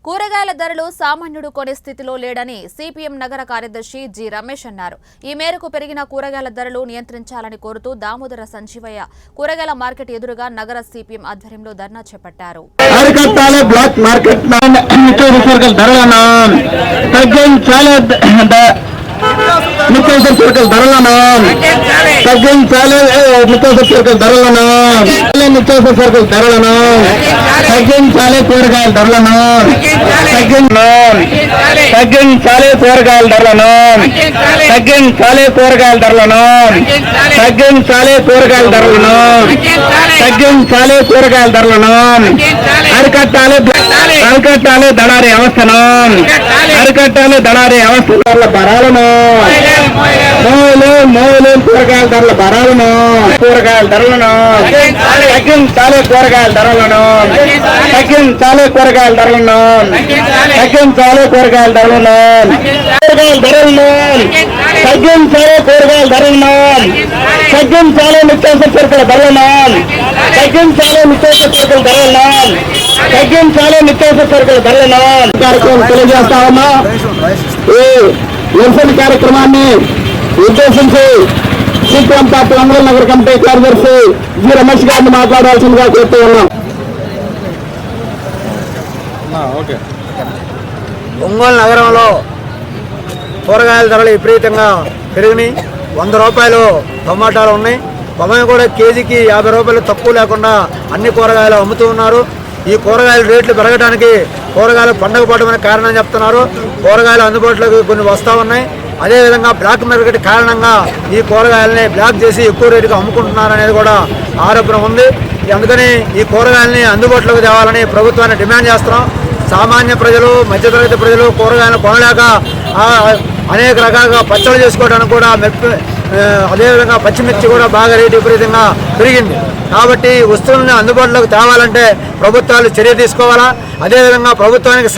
కూరగాయల ధరలు సామాన్యుడు కొనే స్థితిలో లేడని సిపిఎం నగర కార్యదర్శి జి రమేష్ అన్నారు. ఈ మేరకు పెరిగిన కూరగాయల ధరలు నియంత్రించాలని కోరుతూ దామోదర సంజీవయ్య కూరగాయల మార్కెట్ ఎదురుగా నగర సిపిఎం ఆధ్వర్యంలో ధర్నా చేపట్టారు. నిత్యావసర సరుకుల ధరలను తగ్గించాలి. నిత్యావసర సరుకుల ధరలను నిత్యావసర సరుకుల ధరలను తగ్గించాలి. కూరగాయల ధరలను తగ్గించాలి. కూరగాయల ధరలను తగ్గించాలి. కూరగాయల ధరలను తగ్గించాలి. కూరగాయల ధరలను తగ్గించాలి. కూరగాయల ధరలను అరికట్టాలి. అరికట్టాలి దళారీ వ్యవస్థను అరికట్టాలి. దళారీ వ్యవస్థ బరాలను మోలు కూరగాయల ధరల బరాలను కూరగాయల ధరలను తగ్గించాలి. కూరగాయల ధరలను తగ్గించాలి. కూరగాయల ధరలను తగ్గించాలి. కూరగాయల ధరలను కూరగాయల ధరలను తగ్గించాలి. కూరగాయల ధరలను తగ్గించాలి. నిత్యావసర సరుకుల ధరలను తగ్గించాలి. నిత్యావసర సరుకుల ధరలను తగ్గించాలి. నిత్యావసర సరుకుల ధరలను కార్యక్రమం తెలియజేస్తా ఉన్నా. ఈ నిరసన కార్యక్రమాన్ని ఉద్దేశించి సిపిఎం పార్టీ ఒంగోలు నగర కమిటీ కార్యదర్శి జి రమేష్ గారిని మాట్లాడాల్సిందిగా కోరుతూ ఉన్నాం. ఒంగోలు నగరంలో కూరగాయల ధరలు విపరీతంగా పెరిగినాయి. 100 రూపాయలు టమాటాలు ఉన్నాయి. పొలం కూడా కేజీకి 50 రూపాయలు తక్కువ లేకుండా అన్ని కూరగాయలు అమ్ముతూ ఉన్నారు. ఈ కూరగాయల రేట్లు పెరగడానికి కూరగాయలు పండగ పడమనే కారణం చెప్తున్నారు. కూరగాయలు అందుబాటులోకి కొన్ని వస్తూ ఉన్నాయి. అదేవిధంగా బ్లాక్ మార్కెట్ కారణంగా ఈ కూరగాయలని బ్లాక్ చేసి ఎక్కువ రేటుకి అమ్ముకుంటున్నారు అనేది కూడా ఆరోపణ ఉంది. అందుకని ఈ కూరగాయలని అందుబాటులోకి తేవాలని ప్రభుత్వాన్ని డిమాండ్ చేస్తున్నాం. సామాన్య ప్రజలు, మధ్యతరగతి ప్రజలు కూరగాయలను కొనలేక అనేక రకాలుగా పచ్చళ్ళు చేసుకోవడానికి కూడా అదేవిధంగా పచ్చిమిర్చి కూడా బాగా రేటు విపరీతంగా పెరిగింది. కాబట్టి వస్తువులను అందుబాటులోకి తేవాలంటే ప్రభుత్వాలు చర్య తీసుకోవాలా. అదేవిధంగా ప్రభుత్వానికి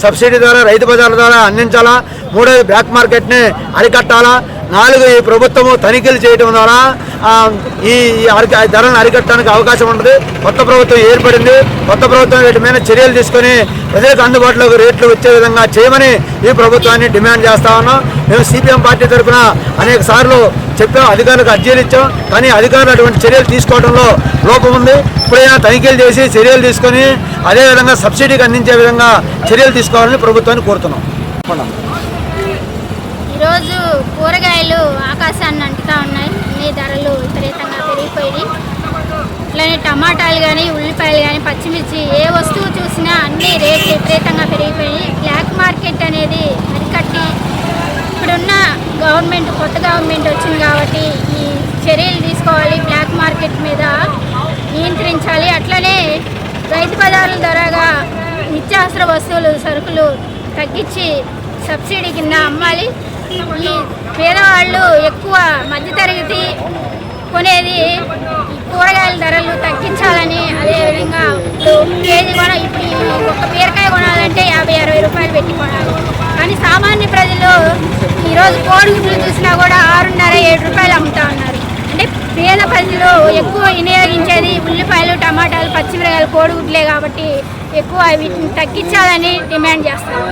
సబ్సిడీ ద్వారా రైతు బజార్ల ద్వారా అందించాలా. 3వ బ్లాక్ మార్కెట్ని అరికట్టాలా. 4 ఈ ప్రభుత్వము తనిఖీలు చేయడం ద్వారా ఈ ధరలను అరికట్టడానికి అవకాశం ఉంటుంది. కొత్త ప్రభుత్వం ఏర్పడింది. కొత్త ప్రభుత్వం వీటి మీద చర్యలు తీసుకొని ప్రజలకు అందుబాటులోకి రేట్లు వచ్చే విధంగా చేయమని ఈ ప్రభుత్వాన్ని డిమాండ్ చేస్తా ఉన్నాం. మేము సిపిఎం పార్టీ తరఫున అనేక సార్లు చెప్పాం, అధికారులకు అర్జీలు ఇచ్చాం. కానీ అధికారులు అటువంటి చర్యలు తీసుకోవడంలో లోపం ఉంది. ఇప్పుడైనా తనిఖీలు చేసి చర్యలు తీసుకొని అదేవిధంగా సబ్సిడీకి అందించే విధంగా చర్యలు తీసుకోవాలని ప్రభుత్వాన్ని కోరుతున్నాం. ఈరోజు కూరగాయలు ఆకాశాన్ని అంటుతూ ఉన్నాయి. అన్ని ధరలు విపరీతంగా పెరిగిపోయి, అట్లనే టమాటాలు కానీ, ఉల్లిపాయలు కానీ, పచ్చిమిర్చి ఏ వస్తువు చూసినా అన్ని రేట్లు విపరీతంగా పెరిగిపోయి, బ్లాక్ మార్కెట్ అనేది అరికట్టి ఇప్పుడున్న గవర్నమెంట్, కొత్త గవర్నమెంట్ వచ్చింది కాబట్టి ఈ చర్యలు తీసుకోవాలి. బ్లాక్ మార్కెట్ మీద నియంత్రించాలి. అట్లనే రైతు బజార్ల ద్వారాగా నిత్యావసర వస్తువులు, సరుకులు తగ్గించి సబ్సిడీ కింద అమ్మాలి. ఈ పేదవాళ్ళు ఎక్కువ మధ్యతరగతి కొనేది కూరగాయల ధరలు తగ్గించాలని, అదేవిధంగా కేజీ ఇప్పుడు ఒక బీరకాయ కొనాలంటే 50-60 రూపాయలు పెట్టి కొనాలి. కానీ సామాన్య ప్రజలు ఈరోజు కోడిగుడ్లు చూసినా కూడా 6.5-7 రూపాయలు అమ్ముతా ఉన్నారు. అంటే పేద ప్రజలు ఎక్కువ వినియోగించేది ఉల్లిపాయలు, టమాటాలు, పచ్చిమిరకాయలు, కోడిగుడ్లే కాబట్టి ఎక్కువ వీటిని తగ్గించాలని డిమాండ్ చేస్తారు.